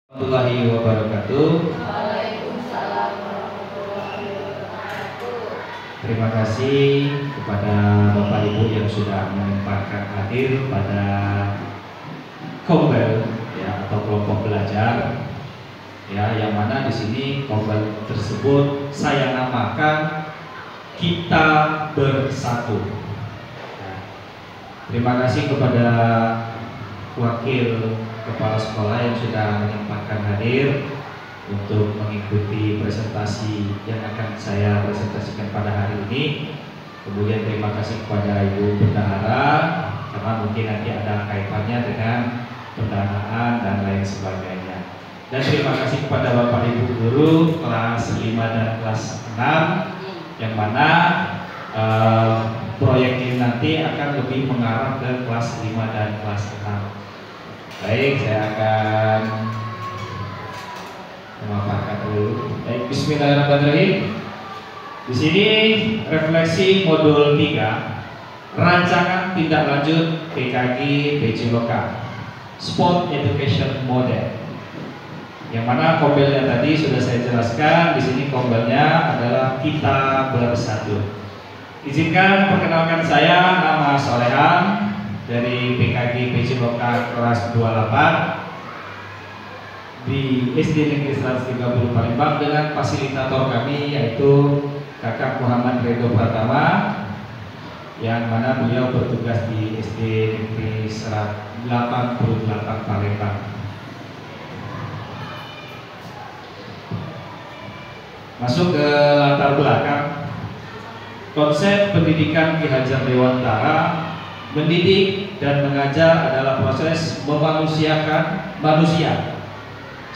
Warahmatullahi wabarakatuh. Waalaikumsalam warahmatullahi wabarakatuh. Terima kasih kepada Bapak Ibu yang sudah menyempatkan hadir pada Kombel ya, atau kelompok belajar ya, yang mana di sini Kombel tersebut saya namakan Kita Bersatu. Ya. Terima kasih kepada Wakil Kepala Sekolah yang sudah menyempatkan hadir untuk mengikuti presentasi yang akan saya presentasikan pada hari ini. Kemudian terima kasih kepada Ibu Bendahara karena mungkin nanti ada kaitannya dengan pendanaan dan lain sebagainya. Dan terima kasih kepada Bapak Ibu guru kelas 5 dan kelas 6 yang mana proyek ini nanti akan lebih mengarah ke kelas 5 dan kelas 6. Baik, saya akan memaparkan dulu. Baik, bismillahirrahmanirrahim. Di sini refleksi modul 3, rancangan tindak lanjut PKG PJ Lokal, Sport Education Model. Yang mana kombelnya tadi sudah saya jelaskan. Di sini kombelnya adalah Kita Bersatu. Izinkan perkenalkan saya, nama Solehan dari PKG PJ Lokal kelas 28 di SD Negeri 130 Palembang dengan fasilitator kami yaitu Kakak Muhammad Redo Pratama yang mana beliau bertugas di SD Negeri 188 Palembang. Masuk ke latar belakang. Konsep pendidikan Ki Hajar Dewantara, mendidik dan mengajar adalah proses memanusiakan manusia,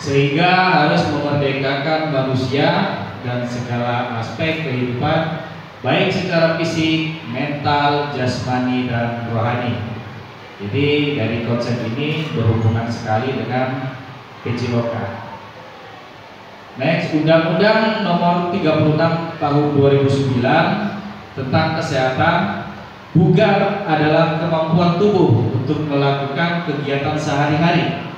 sehingga harus memerdekakan manusia dan segala aspek kehidupan, baik secara fisik, mental, jasmani, dan rohani. Jadi dari konsep ini berhubungan sekali dengan PJ Lokal. Next, Undang-Undang Nomor 36 Tahun 2009 tentang kesehatan. Bugar adalah kemampuan tubuh untuk melakukan kegiatan sehari-hari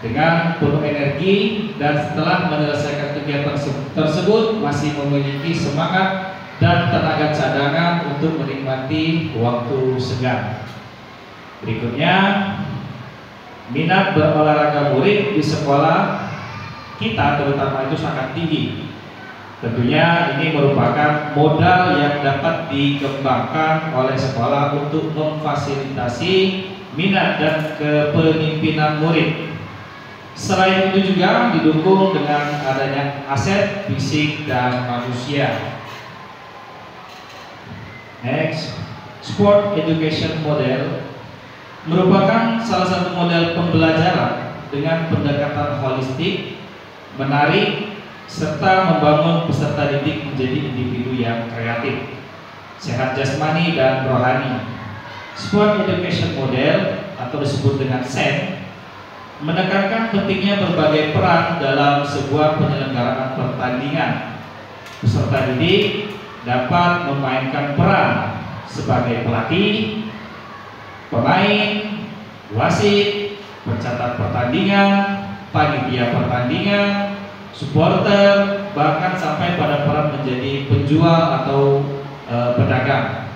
dengan penuh energi dan setelah menyelesaikan kegiatan tersebut masih memiliki semangat dan tenaga cadangan untuk menikmati waktu senggang. Berikutnya, minat berolahraga murid di sekolah kita terutama itu sangat tinggi. Tentunya ini merupakan modal yang dapat dikembangkan oleh sekolah untuk memfasilitasi minat dan kepemimpinan murid. Selain itu juga didukung dengan adanya aset fisik dan manusia. Next, Sport Education Model merupakan salah satu model pembelajaran dengan pendekatan holistik, menarik, serta membangun peserta didik menjadi individu yang kreatif, sehat jasmani dan rohani. Sport Education Model atau disebut dengan SEM menekankan pentingnya berbagai peran dalam sebuah penyelenggaraan pertandingan. Peserta didik dapat memainkan peran sebagai pelatih, pemain, wasit, pencatat pertandingan, panitia pertandingan, supporter, bahkan sampai pada peran menjadi penjual atau pedagang.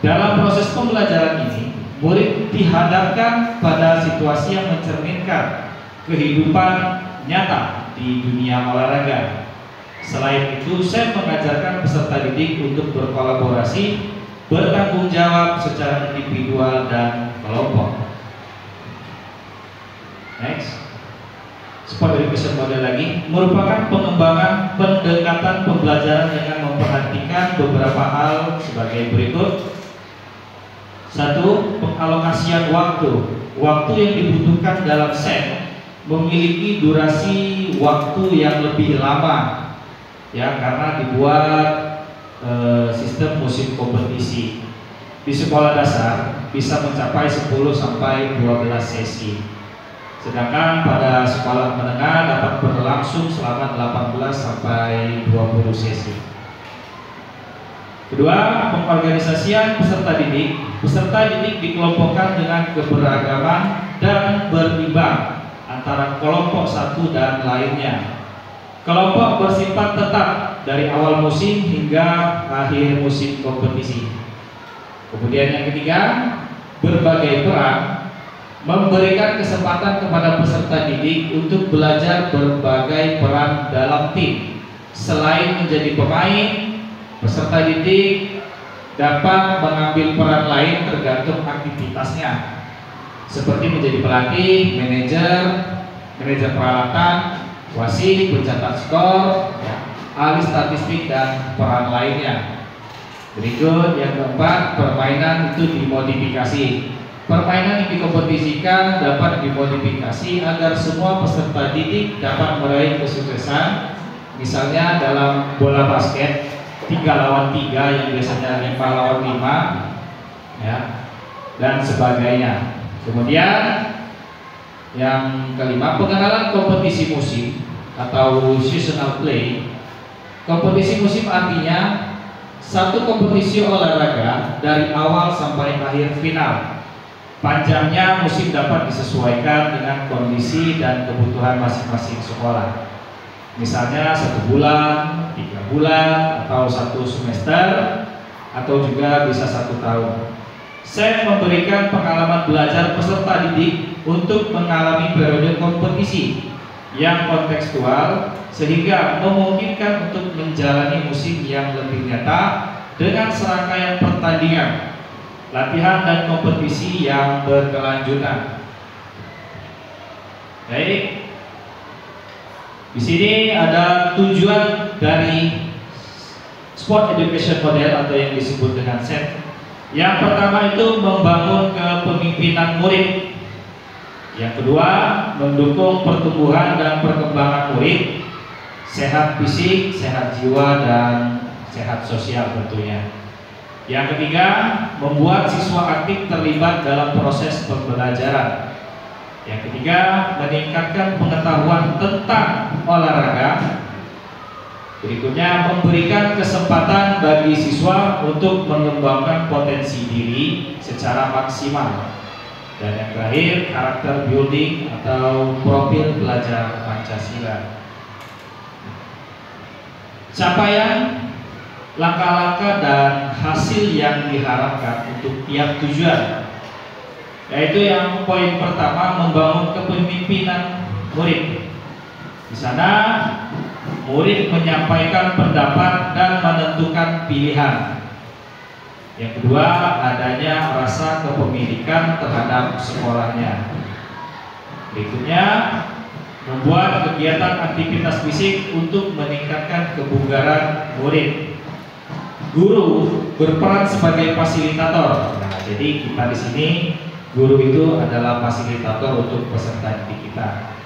Dalam proses pembelajaran ini, murid dihadapkan pada situasi yang mencerminkan kehidupan nyata di dunia olahraga. Selain itu, saya mengajarkan peserta didik untuk berkolaborasi, bertanggung jawab secara individual dan kelompok. Next. Sport Education Model lagi merupakan pengembangan pendekatan pembelajaran dengan memperhatikan beberapa hal sebagai berikut. 1. Pengalokasian waktu. Waktu yang dibutuhkan dalam SEM memiliki durasi waktu yang lebih lama ya, karena dibuat sistem musim kompetisi. Di sekolah dasar bisa mencapai 10 sampai 12 sesi. Sedangkan pada sekolah menengah dapat berlangsung selama 18 sampai 20 sesi. Kedua, pengorganisasian peserta didik. Peserta didik dikelompokkan dengan keberagaman dan berimbang antara kelompok satu dan lainnya. Kelompok bersifat tetap dari awal musim hingga akhir musim kompetisi. Kemudian yang ketiga, berbagai peran memberikan kesempatan kepada peserta didik untuk belajar berbagai peran dalam tim. Selain menjadi pemain, peserta didik dapat mengambil peran lain tergantung aktivitasnya, seperti menjadi pelatih, manajer peralatan, wasit, pencatat skor, ahli statistik, dan peran lainnya. Berikut yang keempat, permainan itu dimodifikasi. Permainan yang dikompetisikan dapat dimodifikasi agar semua peserta didik dapat meraih kesuksesan. Misalnya dalam bola basket 3 lawan 3 yang biasanya 5 lawan 5, ya, dan sebagainya. Kemudian yang kelima, pengenalan kompetisi musim atau seasonal play. Kompetisi musim artinya satu kompetisi olahraga dari awal sampai akhir final. Panjangnya musim dapat disesuaikan dengan kondisi dan kebutuhan masing-masing sekolah. Misalnya 1 bulan, 3 bulan, atau 1 semester, atau juga bisa 1 tahun. Saya memberikan pengalaman belajar peserta didik untuk mengalami periode kompetisi yang kontekstual sehingga memungkinkan untuk menjalani musim yang lebih nyata dengan serangkaian pertandingan, latihan, dan kompetisi yang berkelanjutan. Baik. Di sini ada tujuan dari Sport Education Model atau yang disebut dengan SEM. Yang pertama itu membangun kepemimpinan murid. Yang kedua, mendukung pertumbuhan dan perkembangan murid, sehat fisik, sehat jiwa, dan sehat sosial tentunya. Yang ketiga, membuat siswa aktif terlibat dalam proses pembelajaran. Yang ketiga, meningkatkan pengetahuan tentang olahraga. Berikutnya, memberikan kesempatan bagi siswa untuk mengembangkan potensi diri secara maksimal. Dan yang terakhir, karakter building atau profil pelajar Pancasila. Capaian, langkah-langkah, dan hasil yang diharapkan untuk tiap tujuan, yaitu yang poin pertama, membangun kepemimpinan murid. Di sana murid menyampaikan pendapat dan menentukan pilihan. Yang kedua, adanya rasa kepemilikan terhadap sekolahnya. Berikutnya, membuat kegiatan aktivitas fisik untuk meningkatkan kebugaran murid. Guru berperan sebagai fasilitator. Nah, jadi kita di sini guru itu adalah fasilitator untuk peserta didik kita.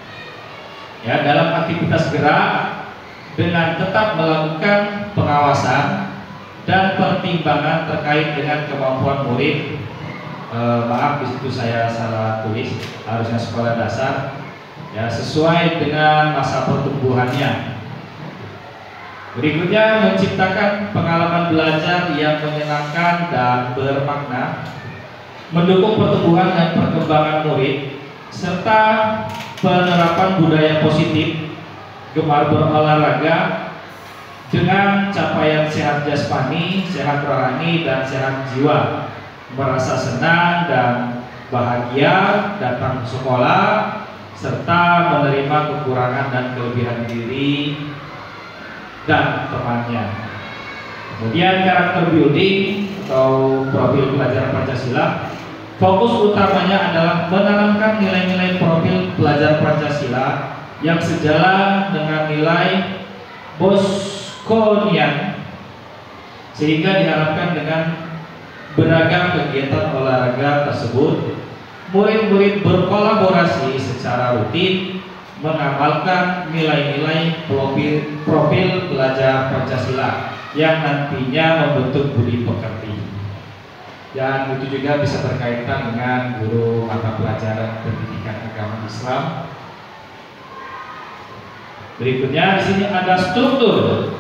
Ya, dalam aktivitas gerak dengan tetap melakukan pengawasan dan pertimbangan terkait dengan kemampuan murid. Maaf, di situ saya salah tulis, harusnya sekolah dasar. Ya, sesuai dengan masa pertumbuhannya. Berikutnya, menciptakan pengalaman belajar yang menyenangkan dan bermakna, mendukung pertumbuhan dan perkembangan murid, serta penerapan budaya positif, gemar berolahraga dengan capaian sehat jasmani, sehat rohani, dan sehat jiwa, merasa senang dan bahagia datang ke sekolah, serta menerima kekurangan dan kelebihan diri dan temannya. Kemudian karakter building atau profil pelajar Pancasila. Fokus utamanya adalah menanamkan nilai-nilai profil pelajar Pancasila yang sejalan dengan nilai Bosconian, sehingga diharapkan dengan beragam kegiatan olahraga tersebut, murid-murid berkolaborasi secara rutin mengamalkan nilai-nilai profil pelajar Pancasila yang nantinya membentuk budi pekerti. Dan itu juga bisa berkaitan dengan guru mata pelajaran pendidikan agama Islam. Berikutnya di sini ada struktur,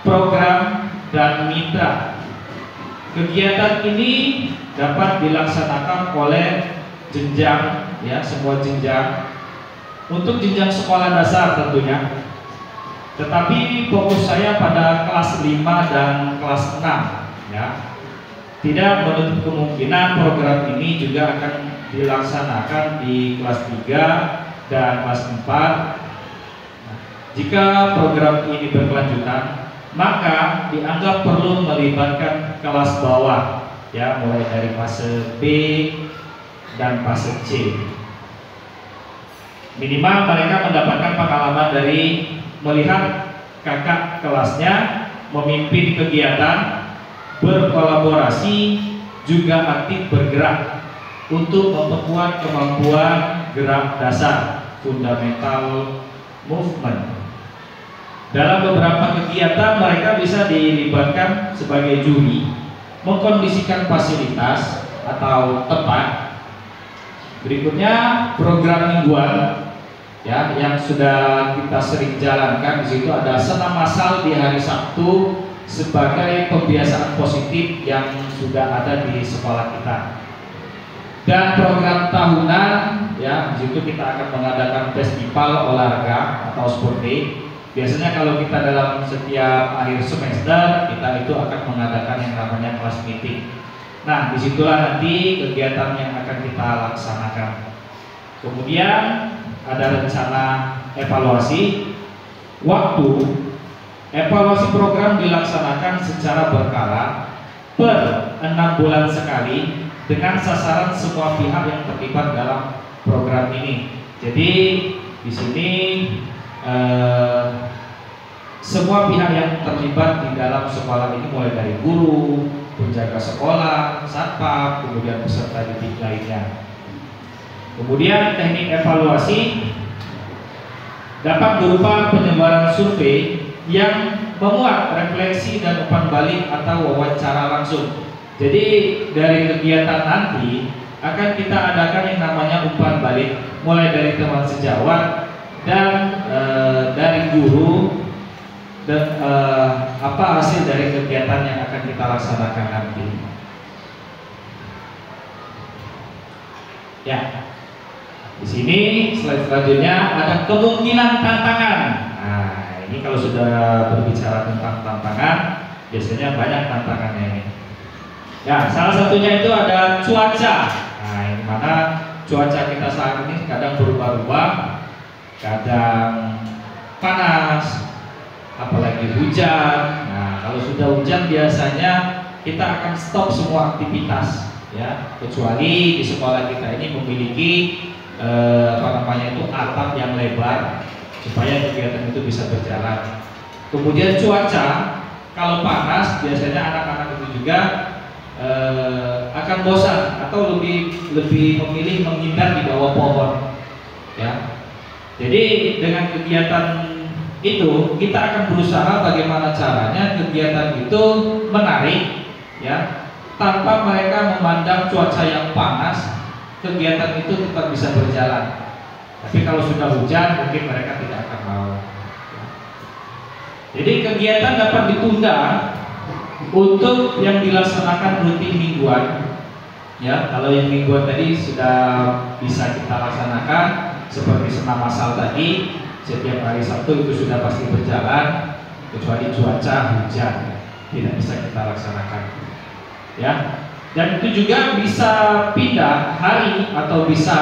program, dan mitra. Kegiatan ini dapat dilaksanakan oleh jenjang, ya, semua jenjang, untuk jenjang sekolah dasar tentunya. Tetapi fokus saya pada kelas 5 dan kelas 6 ya. Tidak menutup kemungkinan program ini juga akan dilaksanakan di kelas 3 dan kelas 4. Jika program ini berkelanjutan, maka dianggap perlu melibatkan kelas bawah ya, mulai dari fase B dan fase C. Minimal mereka mendapatkan pengalaman dari melihat kakak kelasnya memimpin kegiatan, berkolaborasi, juga aktif bergerak untuk memperkuat kemampuan gerak dasar fundamental movement. Dalam beberapa kegiatan mereka bisa dilibatkan sebagai juri, mengkondisikan fasilitas atau tempat. Berikutnya program mingguan ya, yang sudah kita sering jalankan. Di situ ada senam massal di hari Sabtu sebagai pembiasaan positif yang sudah ada di sekolah kita. Dan program tahunan ya, di situ kita akan mengadakan festival olahraga atau sport day. Biasanya kalau kita dalam setiap akhir semester kita itu akan mengadakan yang namanya kelas meeting. Nah, disitulah nanti kegiatan yang akan kita laksanakan. Kemudian ada rencana evaluasi. Waktu evaluasi program dilaksanakan secara berkala per 6 bulan sekali dengan sasaran semua pihak yang terlibat dalam program ini. Jadi di sini semua pihak yang terlibat di dalam sekolah ini, mulai dari guru, penjaga sekolah, satpam, kemudian peserta didik lainnya. Kemudian teknik evaluasi dapat berupa penyebaran survei yang memuat refleksi dan umpan balik atau wawancara langsung. Jadi dari kegiatan nanti akan kita adakan yang namanya umpan balik, mulai dari teman sejawat dan dari guru, dan apa hasil dari kegiatan yang akan kita laksanakan nanti. Ya, di sini slide selanjutnya ada kemungkinan tantangan. Nah, ini kalau sudah berbicara tentang tantangan, biasanya banyak tantangannya ini. Ya, salah satunya itu ada cuaca. Nah, ini mana cuaca kita saat ini kadang berubah-ubah, kadang panas, apalagi hujan. Nah, kalau sudah hujan biasanya kita akan stop semua aktivitas ya, kecuali di sekolah kita ini memiliki atap yang lebar supaya kegiatan itu bisa berjalan. Kemudian cuaca, kalau panas biasanya anak-anak itu juga akan bosan atau lebih memilih menghindar di bawah pohon ya. Jadi dengan kegiatan itu kita akan berusaha bagaimana caranya kegiatan itu menarik ya, tanpa mereka memandang cuaca yang panas, kegiatan itu tetap bisa berjalan. Tapi kalau sudah hujan mungkin mereka tidak akan mau. Jadi kegiatan dapat ditunda untuk yang dilaksanakan rutin mingguan ya. Kalau yang mingguan tadi sudah bisa kita laksanakan seperti senam massal tadi, setiap hari Sabtu itu sudah pasti berjalan, kecuali cuaca hujan tidak bisa kita laksanakan ya. Dan itu juga bisa pindah hari atau bisa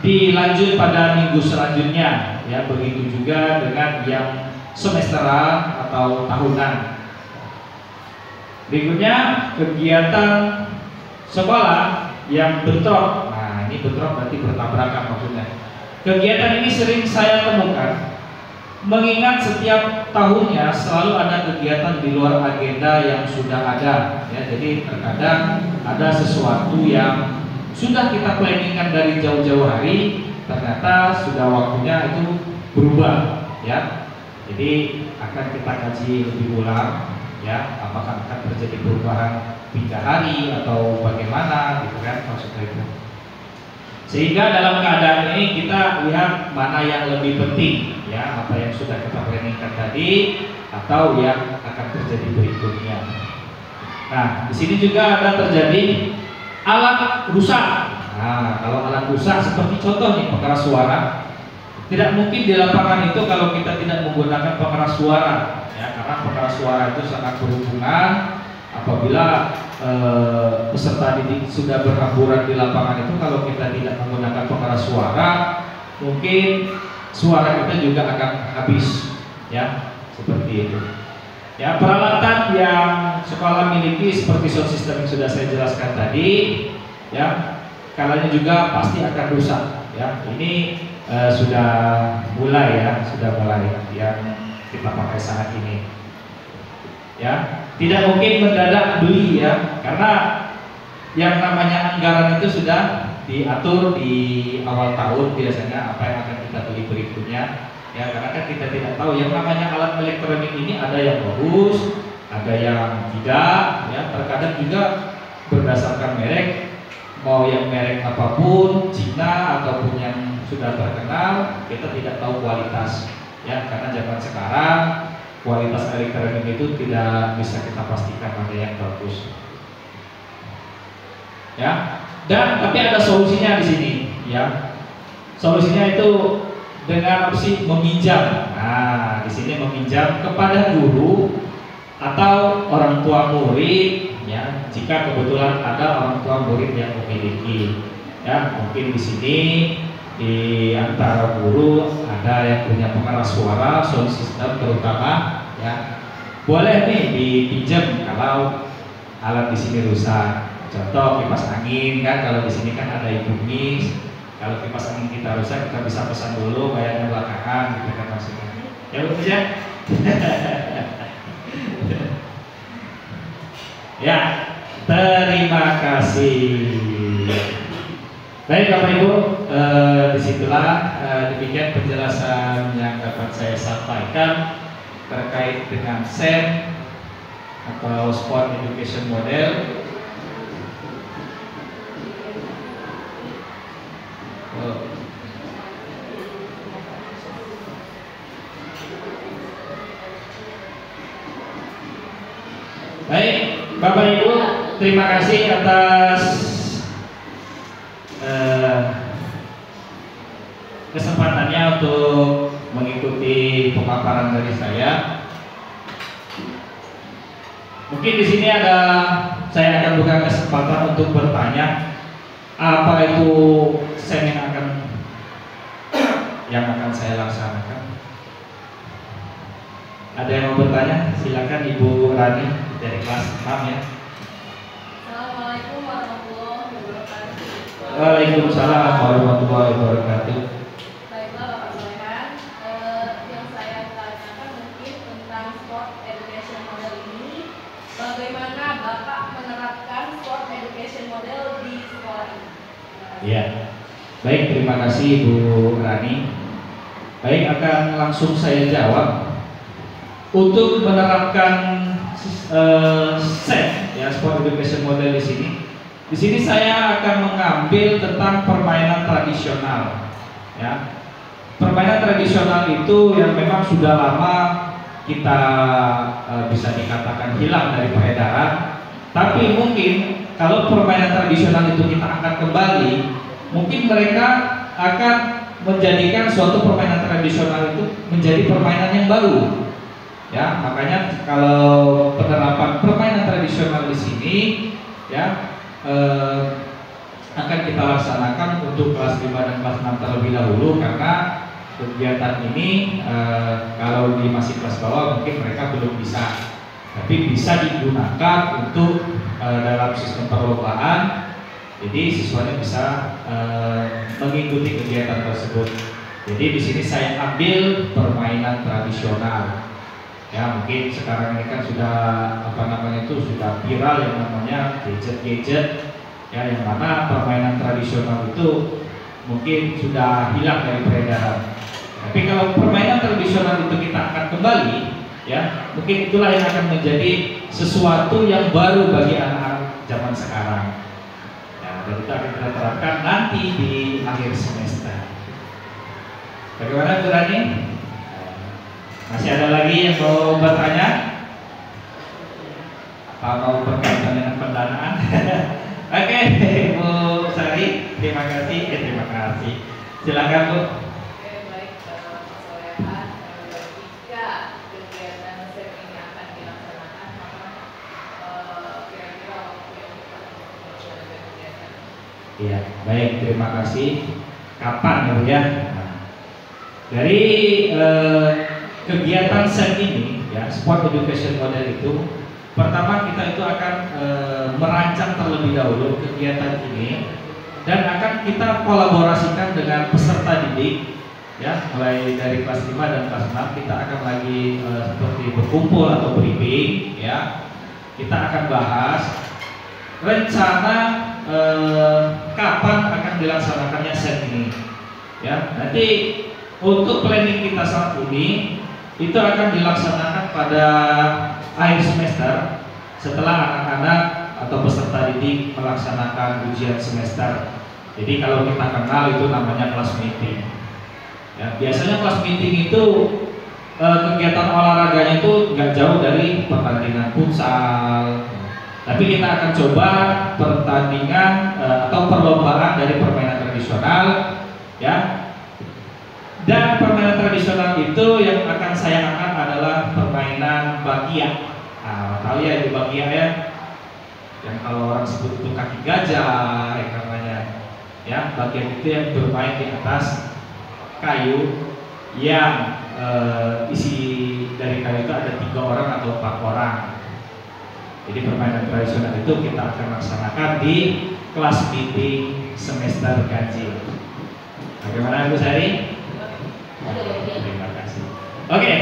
dilanjut pada minggu selanjutnya ya. Begitu juga dengan yang semesteran atau tahunan. Berikutnya kegiatan sekolah yang bentrok. Nah, ini bentrok berarti bertabrakan maksudnya. Kegiatan ini sering saya temukan, mengingat setiap tahunnya selalu ada kegiatan di luar agenda yang sudah ada ya. Jadi terkadang ada sesuatu yang sudah kita planningkan dari jauh-jauh hari, ternyata sudah waktunya itu berubah ya. Jadi akan kita kaji lebih ulang ya, apakah akan terjadi perubahan pindah hari atau bagaimana gitu kan maksudnya itu. Sehingga dalam keadaan ini kita lihat mana yang lebih penting ya, apa yang sudah kita planningkan tadi atau yang akan terjadi berikutnya. Nah, di sini juga ada terjadi alat rusak. Nah, kalau alat rusak seperti contoh nih pengeras suara, Tidak mungkin di lapangan itu kalau kita tidak menggunakan pengeras suara, ya, karena pengeras suara itu sangat berhubungan. Apabila peserta didik sudah berhamburan di lapangan itu, kalau kita tidak menggunakan pengeras suara, mungkin suara kita juga akan habis, ya, seperti itu. Ya, peralatan yang sekolah miliki seperti sound system yang sudah saya jelaskan tadi, ya, kalanya juga pasti akan rusak, ya. Ini sudah mulai yang kita pakai saat ini, ya. Tidak mungkin mendadak beli, ya, karena yang namanya anggaran itu sudah diatur di awal tahun biasanya apa yang akan kita beli berikutnya. Ya, karena kan kita tidak tahu yang namanya alat elektronik ini, ada yang bagus, ada yang tidak, ya. Terkadang juga berdasarkan merek, mau yang merek apapun, Cina ataupun yang sudah terkenal, kita tidak tahu kualitas, ya. Karena zaman sekarang kualitas elektronik itu tidak bisa kita pastikan mana yang bagus, ya. Dan tapi ada solusinya di sini, ya. Solusinya itu dengan opsi meminjam. Nah, di sini meminjam kepada guru atau orang tua murid, ya, jika kebetulan ada orang tua murid yang memiliki, ya. Mungkin di sini di antara guru ada yang punya pengeras suara, sound system terutama, ya. Boleh nih dipinjam kalau alat di sini rusak. Contoh kipas angin, kan, kalau di sini kan ada ibumis. Kalau kipas angin kita rusak, kita bisa pesan dulu, bayarnya belakangan, gitu kan maksudnya. Ya, betul ya. Ya, terima kasih. Baik Bapak Ibu, disitulah demikian penjelasan yang dapat saya sampaikan terkait dengan SEM atau Sport Education Model. Baik, Bapak Ibu, terima kasih atas kesempatannya untuk mengikuti pemaparan dari saya. Mungkin di sini saya akan buka kesempatan untuk bertanya, apa itu seminar yang akan saya laksanakan. Ada yang mau bertanya? Silakan Ibu Rani dari kelas 6, ya. Assalamualaikum warahmatullahi wabarakatuh. Waalaikumsalam warahmatullahi wabarakatuh. Baiklah Bapak Solehan, yang saya tanyakan mungkin tentang sport education model ini, bagaimana Bapak menerapkan sport education model di sekolah ini? Iya. Baik, terima kasih Ibu Rani. Baik, akan langsung saya jawab. Untuk menerapkan SEM, ya, Sport Education Model di sini saya akan mengambil tentang permainan tradisional, ya. Permainan tradisional itu yang memang sudah lama kita bisa dikatakan hilang dari peredaran. Tapi mungkin kalau permainan tradisional itu kita angkat kembali, mungkin mereka akan menjadikan suatu permainan tradisional itu menjadi permainan yang baru. Ya, makanya kalau penerapan permainan tradisional di sini, ya, akan kita laksanakan untuk kelas 5 dan kelas 6 terlebih dahulu, karena kegiatan ini kalau di masih kelas bawah mungkin mereka belum bisa, tapi bisa digunakan untuk dalam sistem perlombaan. Jadi siswanya bisa mengikuti kegiatan tersebut. Jadi di sini saya ambil permainan tradisional. Ya, mungkin sekarang ini kan sudah sudah viral yang namanya gadget-gadget, ya, yang mana permainan tradisional itu mungkin sudah hilang dari peredaran. Tapi kalau permainan tradisional itu kita akan kembali, ya, mungkin itulah yang akan menjadi sesuatu yang baru bagi anak-anak zaman sekarang. Ya, dan itu akan kita terapkan nanti di akhir semester. Bagaimana Bu Rani? Masih ada lagi yang mau bertanya? Apa mau berkaitan dengan pendanaan? Oke, Bu Sari, terima kasih. Silakan Bu. Oke, baik. Iya, baik, terima kasih. Kapan ya? Nah, dari kegiatan SEM ini, ya, Sport Education Model itu, pertama kita itu akan merancang terlebih dahulu kegiatan ini dan akan kita kolaborasikan dengan peserta didik, ya, mulai dari kelas 5 dan kelas 6 kita akan lagi seperti berkumpul atau briefing, ya. Kita akan bahas rencana kapan akan dilaksanakannya SEM ini, ya. Nanti untuk planning kita saat ini itu akan dilaksanakan pada akhir semester setelah anak-anak atau peserta didik melaksanakan ujian semester. Jadi kalau kita kenal itu namanya kelas meeting. Ya, biasanya kelas meeting itu kegiatan olahraganya itu nggak jauh dari pertandingan futsal. Tapi kita akan coba pertandingan atau perlombaan dari permainan tradisional, ya. Dan permainan tradisional itu yang akan saya angkat adalah permainan bakia. Nah, tahu ya itu bakia ya? Yang kalau orang sebut itu kaki gajah, ya namanya. Ya, bakia itu yang bermain di atas kayu yang isi dari kayu itu ada 3 orang atau 4 orang. Jadi permainan tradisional itu kita akan laksanakan di kelas meeting semester ganjil. Bagaimana Bu Sari? Terima kasih. Oke.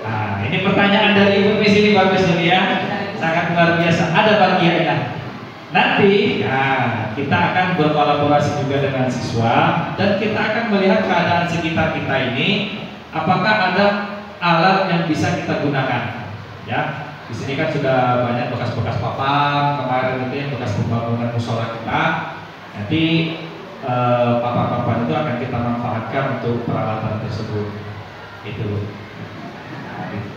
Nah, ini pertanyaan dari Ibu Miss ini bagus ya, sangat luar biasa. Ada bagiannya. Nanti, nah, kita akan berkolaborasi juga dengan siswa dan kita akan melihat keadaan sekitar kita ini, apakah ada alat yang bisa kita gunakan. Ya, di sini kan sudah banyak bekas-bekas papan kemarin itu yang bekas pembangunan musola kita. Nanti papan-papan itu akan kita manfaatkan untuk peralatan tersebut. Itu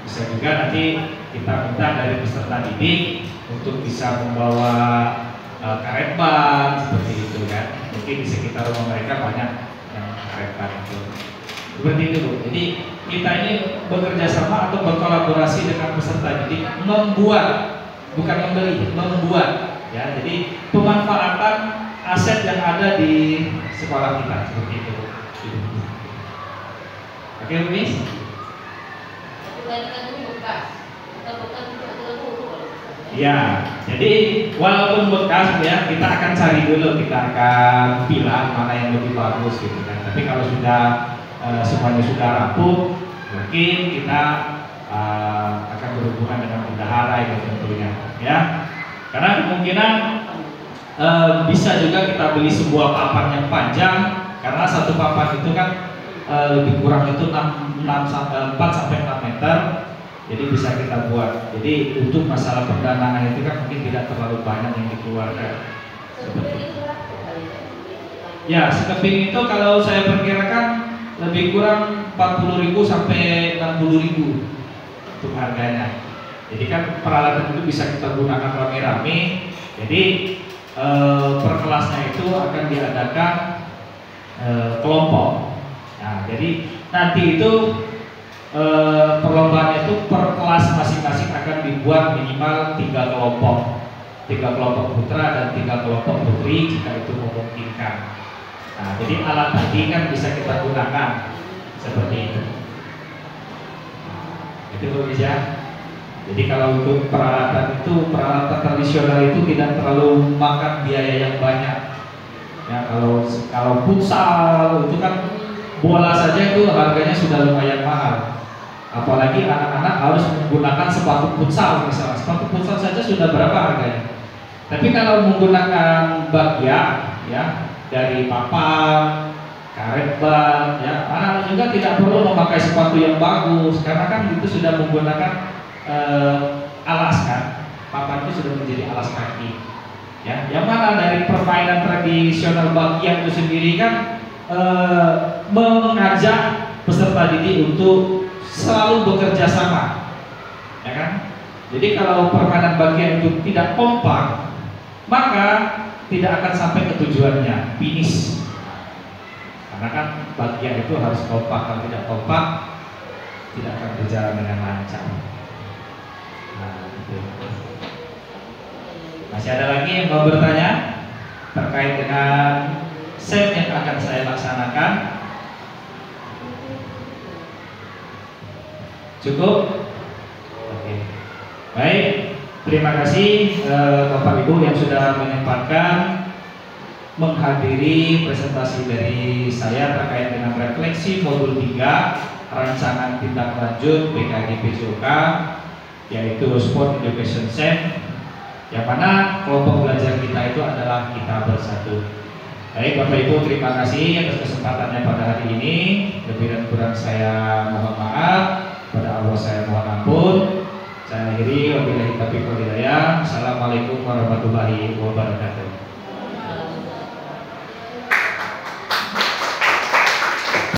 bisa juga nanti kita minta dari peserta didik untuk bisa membawa karet ban seperti itu kan. Mungkin di sekitar rumah mereka banyak yang karet ban itu. Seperti itu Bu. Jadi kita ini bekerja sama atau berkolaborasi dengan peserta didik membuat, bukan membeli, membuat. Ya, jadi pemanfaatan aset yang ada di sekolah kita seperti itu. Oke, Miss? Ya, jadi walaupun bekas ya, kita akan cari dulu, kita akan pilih mana yang lebih bagus gitu kan. Tapi kalau sudah semuanya sudah rapuh, mungkin kita akan berhubungan dengan bendahara itu tentunya, ya. Karena kemungkinan bisa juga kita beli sebuah papan yang panjang, karena satu papan itu kan lebih kurang itu 4 sampai 6 meter. Jadi bisa kita buat. Jadi untuk masalah pendanaan itu kan mungkin tidak terlalu banyak yang dikeluarkan. Ya, sekeping itu kalau saya perkirakan lebih kurang 40.000 sampai 60.000 untuk harganya. Jadi kan peralatan itu bisa kita gunakan rame-rame. Jadi per kelasnya itu akan diadakan kelompok. Nah, jadi nanti itu perlombaan itu per kelas masing-masing akan dibuat minimal 3 kelompok, 3 kelompok putra dan 3 kelompok putri jika itu memungkinkan. Nah, jadi alat tadi kan bisa kita gunakan seperti itu. Itu bisa. Jadi kalau untuk peralatan itu, peralatan tradisional itu tidak terlalu makan biaya yang banyak. Ya, kalau futsal itu kan bola saja itu harganya sudah lumayan mahal. Apalagi anak-anak harus menggunakan sepatu futsal misalnya. Sepatu futsal saja sudah berapa harganya. Tapi kalau menggunakan bakia, ya, dari papan, karet ban, ya, anak-anak juga tidak perlu memakai sepatu yang bagus karena kan itu sudah menggunakan alas kan. Papan itu sudah menjadi alas kaki. Ya, yang mana dari permainan tradisional bakia itu sendiri kan mengajak peserta didik untuk selalu bekerja sama, ya kan? Jadi kalau permainan bagian itu tidak kompak, maka tidak akan sampai ke tujuannya, finish. Karena kan bagian itu harus kompak, kalau tidak kompak, tidak akan berjalan dengan lancar. Nah, itu. Masih ada lagi yang mau bertanya? terkait dengan SEM yang akan saya laksanakan. Cukup? Oke. Baik, terima kasih Bapak Ibu yang sudah menyempatkan menghadiri presentasi dari saya terkait dengan refleksi modul 3 rancangan tindak lanjut BKG PJOK, yaitu Sport Education SEM, yang mana kelompok belajar kita itu adalah kita bersatu. Baik Bapak Ibu, terima kasih atas kesempatannya pada hari ini. Lebih dan kurang saya mohon maaf, pada Allah saya mohon ampun. Saya akhiri, wabillahi taufiq wal hidayah. Assalamualaikum warahmatullahi wabarakatuh.